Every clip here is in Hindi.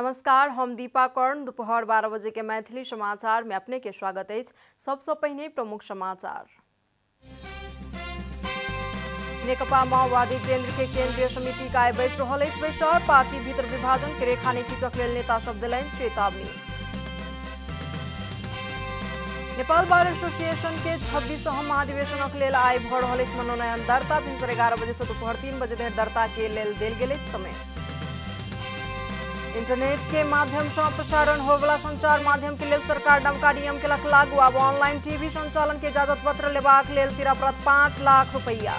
नमस्कार, हम दीपा कर्ण। दोपहर 12 बजे के मैथिली समाचार में अपने के स्वागत है। सबसे पहले प्रमुख समाचार। नेकपा माओवादी केंद्र के केंद्रीय समिति का आय बैठ रहल अछि बैसार। पार्टी भीतर विभाजन के रेखा नहीं खींचक लेल नेता सब दिलनि चेतावनी। नेपाल बार एसोसिएशन के 26वां महाधिवेशनक लेल आइ भऽ रहल अछि मनोनयन दर्ता। भिनसर 11 बजे से दोपहर 3 बजे धरि दर्ता के लेल देल गेल अछि समय। इंटरनेट के माध्यम से प्रसारण होयवला संचार माध्यम के लेल सरकार नवका नियम केलक लागू। आब ऑनलाइन टीवी संचालन के इजाजत पत्र लेबाक लेल तीरा पड़त 5 लाख रुपैया।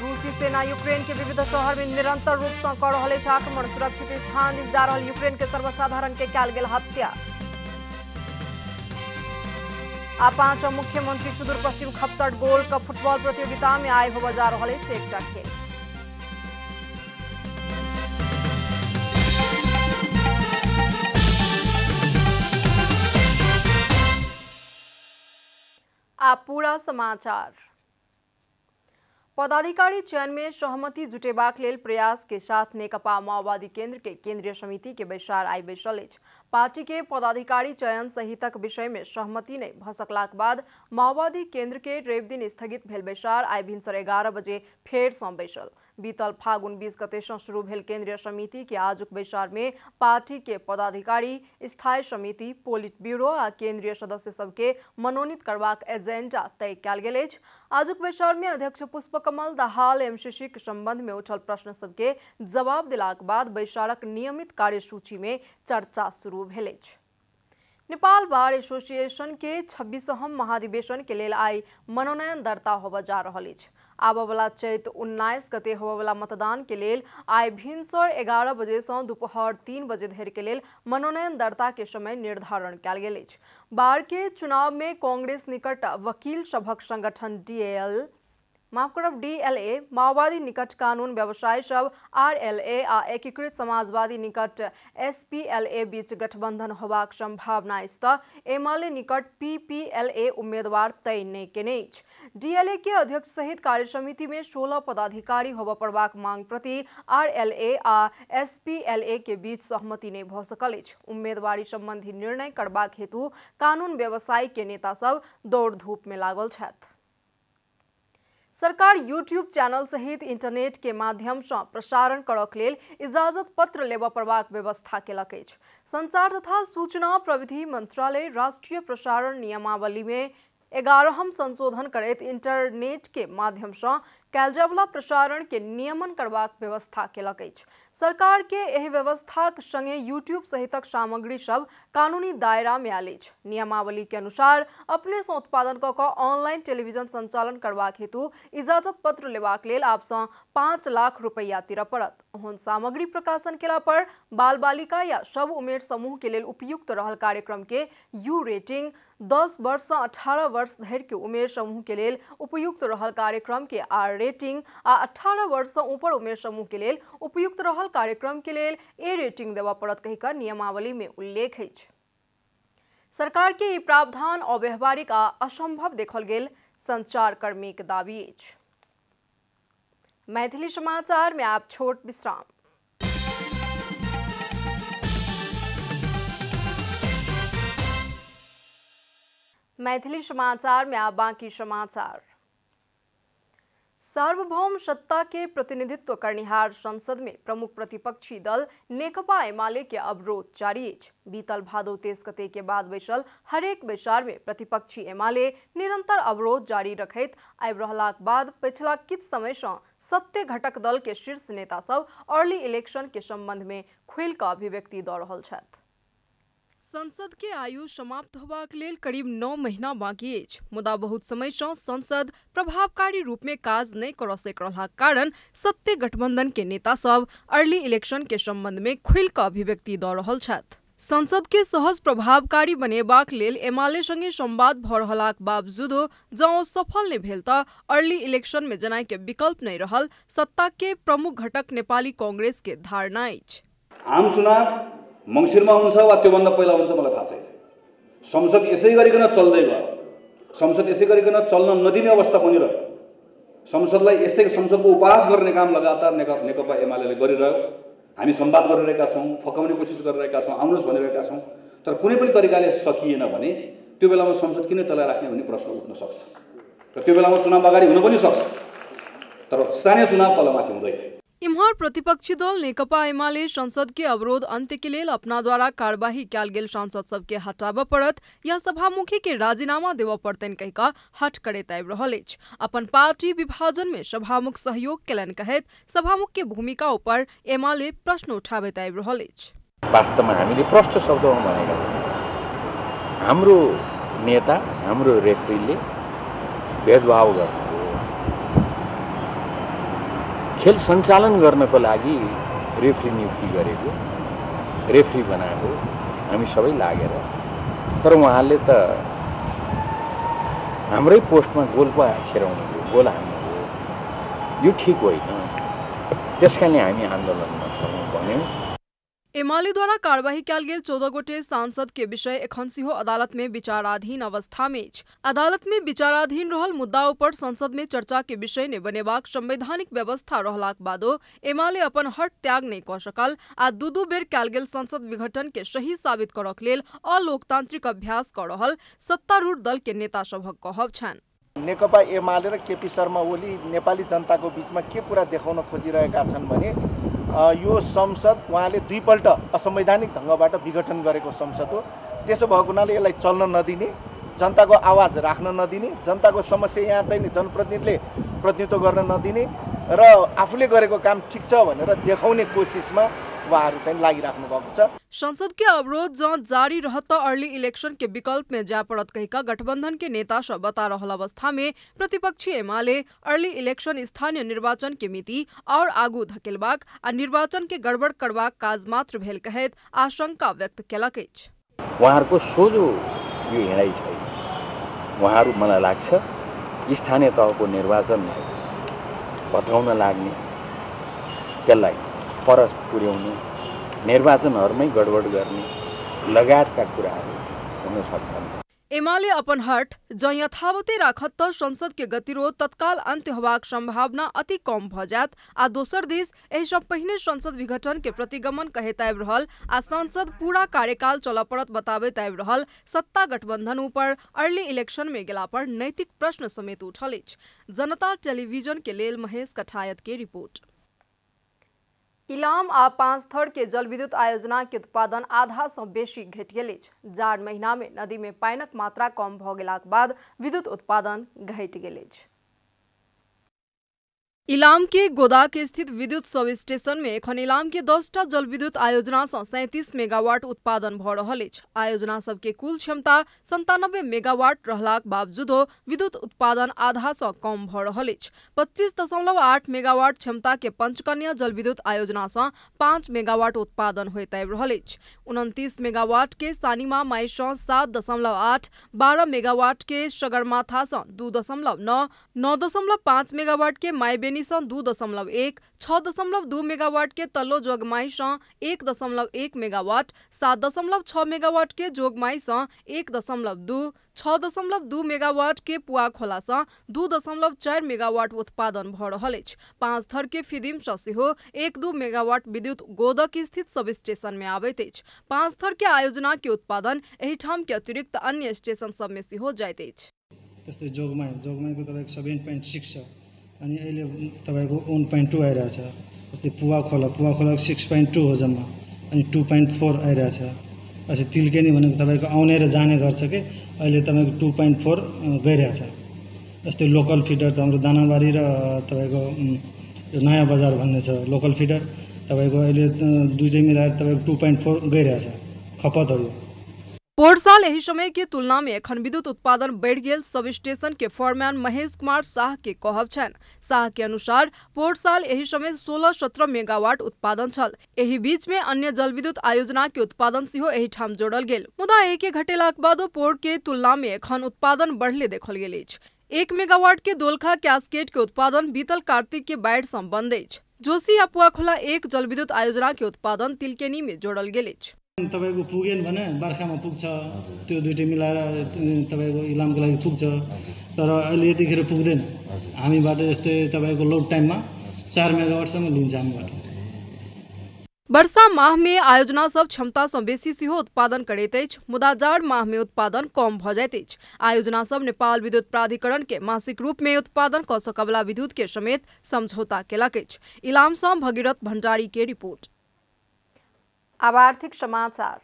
रूसी सेना यूक्रेन के विविध शहर में निरंतर रूप से कऽ रहल अछि आक्रमण। सुरक्षित स्थान दिस जा रहल यूक्रेन के सर्वसाधारण के कयल गेल हत्या। आ 5 मुख्यमंत्री सुदूर पश्चिम खप्तड़ गोल्ड कप फुटबॉल प्रतियोगिता में आइ होबऽ जा रहल अछि एकटा खेल। आप पूरा समाचार। पदाधिकारी चयन में सहमति जुटेबाक लेल प्रयास के साथ नेकपा माओवादी केंद्र के केंद्रीय समिति के बैसार आइ बैसल अछि। पार्टी के पदाधिकारी चयन सहितक विषय में सहमति नहीं भऽ सकलाक बाद माओवादी केंद्र के रवि दिन स्थगित भेल बैसार आइ भिनसर 11 बजे फेर सँ बैसल। बीतल फागुन 20 गते से शुरू भेल केंद्रीय समिति के आजुक बैसार में पार्टी के पदाधिकारी, स्थायी समिति, पोलिट ब्यूरो आ केंद्रीय सदस्य सबके मनोनीत करबाक एजेंडा तय कयल गेल अछि। आजुक बैसार में अध्यक्ष पुष्पकमल दाहाल एमसीसी के संबंध में उठल प्रश्न सबके जवाब दिलाक बाद बैसारक नियमित कार्यसूची में चर्चा शुरू भेल अछि। नेपाल बार एसोसिएशन के 26वां महाधिवेशन के लेल आइ मनोनयन दर्ता होबऽ जा रहल अछि। आबऽ वाला चैत 19 गते होबऽ वाला मतदान के लेल आइ भिनसर 11 बजे से दोपहर 3 बजे धरि के लेल मनोनयन दर्ता के समय निर्धारण कयल गेल अछि। बार के चुनाव में कांग्रेस निकट वकील सभक संगठन डीएलए, माओवादी निकट कानून व्यवसायी सब आरएलए आ एकीकृत समाजवादी निकट एसपीएलए बीच गठबंधन होबाक संभावना अछि तऽ एमाले निकट पीपीएलए उम्मीदवार तय नहीं केने अछि। डीएलए के अध्यक्ष सहित कार्यसमिति में 16 पदाधिकारी होबऽ पड़बाक मांग प्रति आरएलए आ एसपीएलए के बीच सहमति नहीं भऽ सकल अछि। उम्मीदवारी संबंधी निर्णय करबाक हेतु कानून व्यवसायी के नेता सब दौड़ धूप में लागल छथि। सरकार यूट्यूब चैनल सहित इंटरनेट के माध्यम से प्रसारण करक लेल इजाजत पत्र लेबऽ पड़बाक व्यवस्था केलक अछि। संचार तथा सूचना प्रविधि मंत्रालय राष्ट्रीय प्रसारण नियमावली में 11वां संशोधन करैत इंटरनेट के माध्यम से कयल जायवला प्रसारण के नियमन करबाक व्यवस्था केलक अछि। सरकार के एहि व्यवस्थाक संगे यूट्यूब सहितक सामग्री सब कानूनी दायरा में आयल अछि। नियमावली के अनुसार अपने से उत्पादन कऽ ऑनलाइन टेलीविजन संचालन करबाक हेतु इजाजत पत्र लेबाक लेल आब सँ 5 लाख रुपैया तीरऽ पड़त। ओहन सामग्री प्रकाशन केला पर बाल बालिका या सब उमेर समूह के लेल उपयुक्त रहल कार्यक्रम के यू रेटिंग, 10 वर्ष से 18 वर्ष धरि के उमेर समूह के लेल उपयुक्त रहल कार्यक्रम के आर रेटिंग आ 18 वर्ष से ऊपर उमेर समूह के लेल उपयुक्त रहल कार्यक्रम के लेल ए रेटिंग देवा पड़त कहिकऽ नियमावली में उल्लेख अछि। सरकार के ई प्रावधान अव्यावहारिक आ असंभव देखल गेल संचार कर्मी के दावी अछि। मैथिली समाचार में आप छोट विश्राम। मैथिली समाचार में आप बाकी समाचार। सार्वभौम सत्ता के प्रतिनिधित्व करनिहार संसद में प्रमुख प्रतिपक्षी दल नेकपा एमाले के अवरोध जारी अछि। बीतल भादो 23 गते के बाद बैसल हरेक बैसार में प्रतिपक्षी एमाले निरंतर अवरोध जारी रखैत आबि रहलाक बाद पिछला किछ समय से सत्य घटक दल के शीर्ष नेता सब अर्ली इलेक्शन के संबंध में खुलि कऽ अभिव्यक्ति दऽ रहल छथि। संसद के आयु समाप्त होबाक लेल करीब 9 महीना बाकी अछि, मुदा बहुत समय से संसद प्रभावकारी रूप में काज नहीं करऽ सकलाक कारण सत्य गठबंधन के नेता सब अर्ली इलेक्शन के संबंध में खुलि कऽ अभिव्यक्ति दऽ रहल छथि। संसद के सहज प्रभावकारी बनेबाक लेल एमाले संगे संवाद भऽ रहलाक बावजूदो जँ सफल नहीं भेल तऽ अर्ली इलेक्शन में जनाय के विकल्प नहीं रहल सत्ता के प्रमुख घटक नेपाली कांग्रेस के धारणा अछि। आम चुनाव मंगिरमा हुन्छ वा त्योभन्दा पहिला हुन्छ मलाई थाहा छैन। संसद यसै गरिकन चल्दै गयो, संसद यसै गरिकन चल्न नदिने अवस्था पनि रह्यो। संसदलाई यसै संसदको उपहास गर्ने काम लगातार नेकपा एमाले गरिरह्यो। हामी संवाद गरिरहेका छौँ, फकाउने कोसिस गरिरहेका छौँ, आउनुहोस् भनिरहेका छौँ, तर कुनै पनि तरिकाले सकिएन भने त्यो बेलामा संसद किन चलाइराख्ने भन्ने प्रश्न उठ्न सक्छ र त्यो बेलामा चुनाव अगाडि हुन पनि सक्छ, तर स्थानीय चुनाव तलमाथि हुँदैन। इम्हर प्रतिपक्षी दल नेकपा एमाले संसद के अवरोध अंत्य के लेल अपना द्वारा कार्यवाही कैल गेल सांसद सबके हटाब पड़त या सभामुखी के राजीनामा देव पड़तन कहिका हट करैत आबि रहल अछि। अपन पार्टी विभाजन में सभामुख सहयोग केलन कहैत सभामुख के भूमिका ऊपर एमाले प्रश्न उठाबैत आबि रहल अछि। वास्तवमा हामीले प्रष्ट शब्दमा भनेका छौँ, हाम्रो नेता हाम्रो रेफ्रीले भेदभाव गर्नु खेल सञ्चालन गर्नको लागि रेफ्री नियुक्ति गरेको, रेफ्री बनाएको हामी सबै लागेर, तर उहाँले त हाम्रै पोस्टमा गोल पो छिराउनुभयो, गोल हान्नुभयो, यो ठिक होइन। त्यसकारणले हामी आन्दोलनमा छौँ भन्यौँ। एमाले द्वारा कार्यवाही कैल गेल 14 गोटे सांसद के विषय एखन सिहो अदालत में विचाराधीन अवस्था में अछि। अदालत में विचाराधीन रहल मुद्दा पर संसद में चर्चा के विषय ने बनेबाक संवैधानिक व्यवस्था रहलाक बादो एमाले अपन हट त्याग नहीं क सकल आ दू बेर कैल गेल संसद विघटन के सही साबित करक लेल अलोकतांत्रिक अभ्यास क रहल सत्तारूढ़ दल के नेता सभक कहब छन्। नेकपा एमाले र केपी शर्मा ओली नेपाली जनताको बीचमा के कुरा देखाउन खोजिरहेका छन् भने यो संसद उहाँले दुईपल्ट असंवैधानिक ढङ्गबाट विघटन गरेको संसद हो। त्यसो भएको हुनाले यसलाई चल्न नदिने, जनताको आवाज राख्न नदिने, जनताको समस्या यहाँ चाहिँ जनप्रतिनिधिले प्रतिनिधित्व गर्न नदिने र आफूले गरेको काम ठिक छ भनेर देखाउने कोसिसमा उहाँहरू चाहिँ लागिराख्नु भएको छ। संसद के अवरोध जहाँ जारी रहत अर्ली इलेक्शन के विकल्प में जा पड़त कहिका गठबंधन के नेता सब बता रहल अवस्था में प्रतिपक्षी एमाले अर्ली इलेक्शन स्थानीय निर्वाचन के मिति और आगू धकेलबाक आ निर्वाचन के गड़बड़ करबाक काज मात्र भेल कहैत आशंका व्यक्त केलक अछि। उहाँहरूको सोझो यो हिँडाइ छैन। उहाँहरू मलाई लाग्छ स्थानीय तहको निर्वाचन भत्काउन लाग्ने, त्यसलाई पर पुर्याउने, निर्वाचनहरूमै गडबड गर्ने लगायतका कुराहरू हुन सक्छन्। एमाले अपन हट ज यथावते राखत त संसद के गतिरोध तत्काल अंत्य होबाक संभावना अति कम भ जात आ दोसर दिस एहि सँ पहिने संसद विघटन के प्रतिगमन कहैत आबि रहल आ संसद पूरा कार्यकाल चल पड़त बताबैत आबि रहल सत्ता गठबंधन ऊपर अर्ली इलेक्शन में गेला पर नैतिक प्रश्न समेत उठल अछि। जनता टेलीविजन के लेल महेश कठायत के रिपोर्ट। इलाम आ 5 के जलविद्युत आयोजना के उत्पादन आधा सँ बेसी घटि गेल अछि। जाड़ महीना में नदी में पानिक मात्रा कम भ गेलाक बाद विद्युत उत्पादन घटि गेल अछि। इलाम के गोदाक स्थित विद्युत सब स्टेशन में एखन इलाम के 10टा जल विद्युत आयोजना से 37 मेगावाट उत्पादन भ रहल अछि। आयोजना सबके कुल क्षमता 97 मेगावाट रहलाक बावजूदो विद्युत उत्पादन आधा से कम भ रहल अछि। 25.8 मेगावाट क्षमता के पंचकन्या जल विद्युत आयोजना से 5 मेगावाट उत्पादन होइत आबि रहल अछि। 29 मेगावाट के सानिमा माई से 7.8, 12 मेगावाट के सगरमाथा से 2.9, 9.5 मेगावाट के माई 2.1, 6.2 मेगावाट के तल्लो जोगमाई से 1.1 मेगावाट, 7.6 मेगावाट के जोगमाई से 1.2, 6.2 मेगावाट के पुआखोला से 2.4 मेगावाट उत्पादन भ रहल अछि। 5 थर के फिदिम से सेहो 1-2 मेगावाट विद्युत गोदक स्थित सब स्टेशन में आबैत अछि। 5 थर के आयोजना के उत्पादन एहि ठाम के अतिरिक्त अन्य स्टेशन सब में सेहो जाइत अछि। त्यस्तै जोगमाईको तपाईको 7.6 छ अनि अहिले तपाईको 1.2 आइरहेछ। जस्तै पुवाखोला 6.2 हो जम्मा अनि 2.4 आइरहेछ। अझै तिलकेनी भनेको तपाईको आउने र जाने गर्छ के अहिले तपाईको 2.4 गइरहेछ। जस्तै लोकल फिडर त हाम्रो दानाबारी र तपाईको नयाँ बजार भन्ने छ लोकल फिडर तपाईको अहिले दुईटै मिलाएर तपाईको 2.4 गइरहेछ खपत हो। पोहोर साल एही समय के तुलना में एखन विद्युत उत्पादन बढ़ गेल सब स्टेशन के फोरमैन महेश कुमार शाह के कहब छन्। शाह के अनुसार पोहोर साल एही समय 16-17 मेगावाट उत्पादन छल। एही बीच में अन्य जल विद्युत आयोजना के उत्पादन सेहो एही ठाम जोड़ल गेल। मुदा एके घटेलाक बादो पोहोर के तुलना में एखन उत्पादन बढ़ले देखल गेल अछि। 1 मेगावाट के दोलखा कैस्केड के उत्पादन बीतल कार्तिक के बाढ़ सँ बंद अछि। जोशी आ पुआखोला 1 जल विद्युत आयोजना के उत्पादन तिलकेनी में जोड़ल गेल अछि। तपाईको पुगेन भने बर्खामा पुग्छ, त्यो दुईटै मिलाएर तपाईको इलामको लागि पुग्छ, तर अहिले यतिखेर पुग्दैन। हामीबाट जस्तै तपाईको लोड टाइममा 4 मेगावाटसम्म लिन्छ हामीबाट। वर्षा माह में आयोजना सब क्षमता सँ बेसी सेहो उत्पादन करैत अछि, मुदा जाड़ माह में उत्पादन कम भ जाइत अछि। आयोजना सब नेपाल विद्युत प्राधिकरण के मासिक रूप में उत्पादन क सकबला विद्युत के समेत समझौता केलक अछि। इलाम सँ भगीरथ भण्डारी के रिपोर्ट। अब आर्थिक समाचार।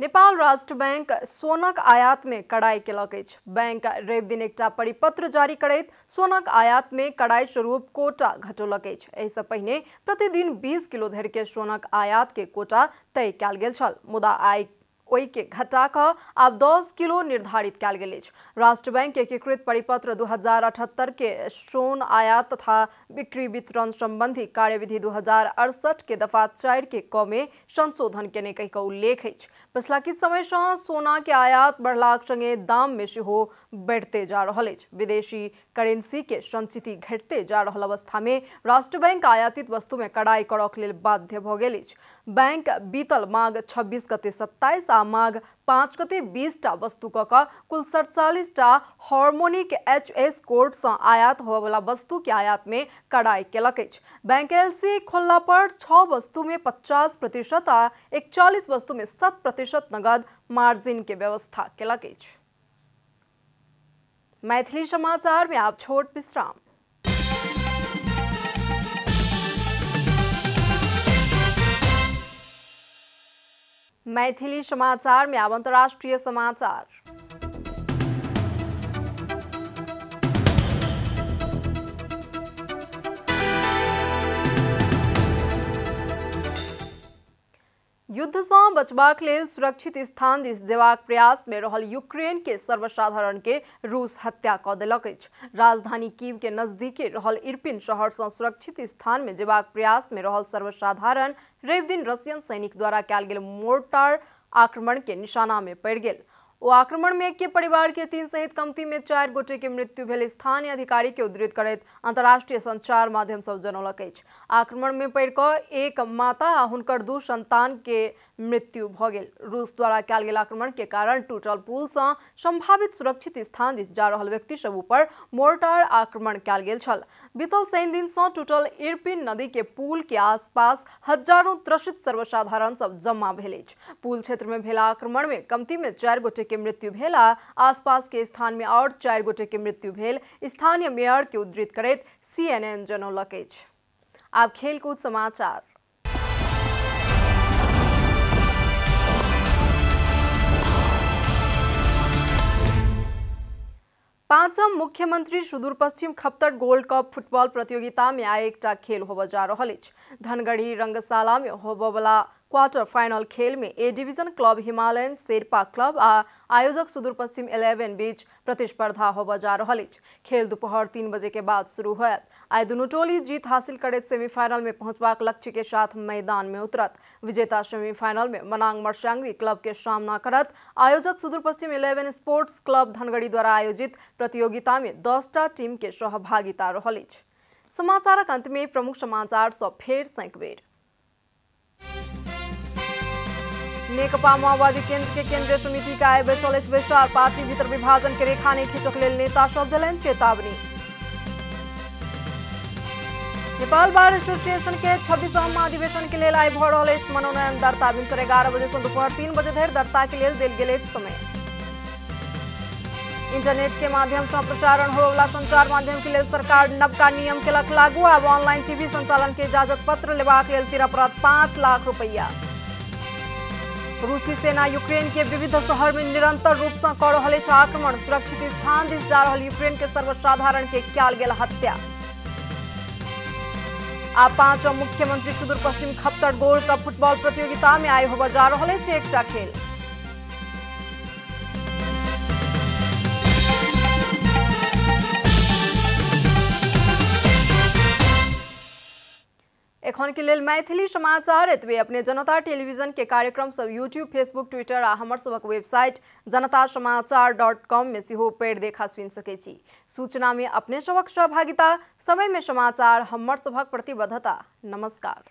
नेपाल राष्ट्र बैंक सोनक आयात में कड़ाई केलक अछि। बैंक रवि दिन एकटा परिपत्र जारी करैत सोनक आयात में कड़ाई स्वरूप कोटा घटौलक अछि। एहि सँ पहिने प्रतिदिन 20 किलो धरि के सोनक आयात के कोटा तय कयल गेल छल, मुदा आइ ओहि के घटा कऽ आब 10 किलो निर्धारित कयल गेल अछि। राष्ट्र बैंक के एकीकृत परिपत्र 2078 के सोन आयात तथा बिक्री वितरण संबंधी कार्यविधि 2068 के दफा 4 के क में संशोधन केने कहि कऽ उल्लेख अछि। पिछला किछु समय सँ सोना के आयात बढ़लाक संगे दाम में सेहो बढ़ते जा रहल अछि। विदेशी करेंसी के संचिति घटते जा रहल अवस्था में राष्ट्र बैंक आयातित वस्तु में कड़ाई करक लेल बाध्य भ गेल अछि। बैंक बीतल माघ 26 गते 27 आ माघ 5 गते 20 टा वस्तु क कुल 47 टा हार्मोनिक HS कोड सँ आयात होबय वाला वस्तु के आयात में कड़ाई केलक अछि। बैंक LC खोलला पर 6 वस्तु में 50% आ 41 वस्तु में 100% नगद मार्जिन के व्यवस्था केलक अछि। मैथिली समाचार में आप छोट विश्राम। मैथिली समाचार में अब अंतर्राष्ट्रीय समाचार। युद्ध सँ बचबाक लेल सुरक्षित स्थान दिस जेबाक प्रयास में रहल यूक्रेन के सर्वसाधारण के रूस हत्या कऽ देलक अछि। राजधानी कीव के नजदीके रहल इर्पिन शहर सँ सुरक्षित स्थान में जेबाक प्रयास में रहल सर्वसाधारण रवि दिन रशियन सैनिक द्वारा कयल गेल मोर्टार आक्रमण के निशाना में पड़ि गेल। ओ आक्रमण में एक परिवार के 3 सहित कमती में 4 गोटे के मृत्यु भेल। स्थानीय अधिकारी के उद्धृत करैत अंतर्राष्ट्रीय संचार माध्यम सब जनौलक अछि। आक्रमण में पड़ि कऽ एक माता आ हुनकर 2 संतान के मृत्यु भ गेल। रूस द्वारा कयल गेल आक्रमण के कारण टूटल पुल सँ संभावित सुरक्षित स्थान दिस जा रहल व्यक्ति सब ऊपर मोर्टार आक्रमण कयल गेल छल। बीतल शनि दिन सँ टूटल इर्पिन नदी के पुल के आसपास हजारों त्रसित सर्वसाधारण सब जमा भेल अछि। पुल क्षेत्र में भेल आक्रमण में कमती में 4 गोटे के मृत्यु भेल आ आसपास के स्थान में और 4 गोटे के मृत्यु भेल। स्थानीय मेयर के उद्धृत करैत CNN जनौलक अछि। आब खेलकूद समाचार। पांचम मुख्यमंत्री सुदूर पश्चिम खप्तर गोल्ड कप फुटबॉल प्रतियोगिता में आइ एकटा खेल होबय जा रहल अछि। धनगढ़ी रंगशाला में होबय वाला क्वार्टर फाइनल खेल में A division club Himalayan Sherpa club आ आयोजक सुदूर पश्चिम 11 बीच प्रतिस्पर्धा होबय जा रहल अछि। खेल दोपहर 3 बजे के बाद शुरू होयत। आइ दुनू टोली जीत हासिल करैत सेमीफाइनल में पहुंचबाक लक्ष्य के साथ मैदान में उतरत। विजेता सेमीफाइनल में मनांग मर्स्यांगी क्लब के सामना करत। आयोजक सुदूर पश्चिम 11 स्पोर्ट्स क्लब धनगढ़ी द्वारा आयोजित प्रतियोगिता में 10 टा टीम के सहभागिता रहल अछि। समाचारक अंत में प्रमुख समाचार सब फेर एक बेर। नेकपा माओवादी केंद्र के केंद्रीय समिति का आइ बैसल अछि बैसार। पार्टी भीतर विभाजन के रेखा नहीं खींचक लेल नेता सब देलनि चेतावनी। नेपाल बार एसोसिएशन के 26वां अधिवेशन के लेल आइ भऽ रहल अछि मनोनयन दर्ता। भिनसर 11 बजे सँ दोपहर 3 बजे धरि दर्ता के लेल देल गेल समय। इंटरनेट के माध्यम से प्रसारण होबयवला संचार माध्यम के लेल सरकार नवका नियम केलक लागू। आब ऑनलाइन टीवी संचालन के इजाजत पत्र लेबाक लेल 13 पड़त 5 लाख रुपैया। रूसी सेना यूक्रेन के विविध शहर में निरंतर रूप से कऽ रहल अछि आक्रमण। सुरक्षित स्थान दिस जा रहल यूक्रेन के सर्वसाधारण के कयल गेल हत्या। आ पांचम मुख्यमंत्री सुदूर पश्चिम खप्तर गोल्ड कप फुटबॉल प्रतियोगिता में आइ होबय जा रहल अछि एकटा खेल। एखन के लेल मैथिली समाचार एतबे। अपने जनता टेलीविजन के कार्यक्रम सब यूट्यूब, फेसबुक, ट्विटर आ हमर सबक वेबसाइट janatasamaachar.com में सेहो पढ़ि देखा सुनि सकै छी। सूचना में अपने सबक सहभागिता, समय में समाचार हमर सबक प्रतिबद्धता। नमस्कार।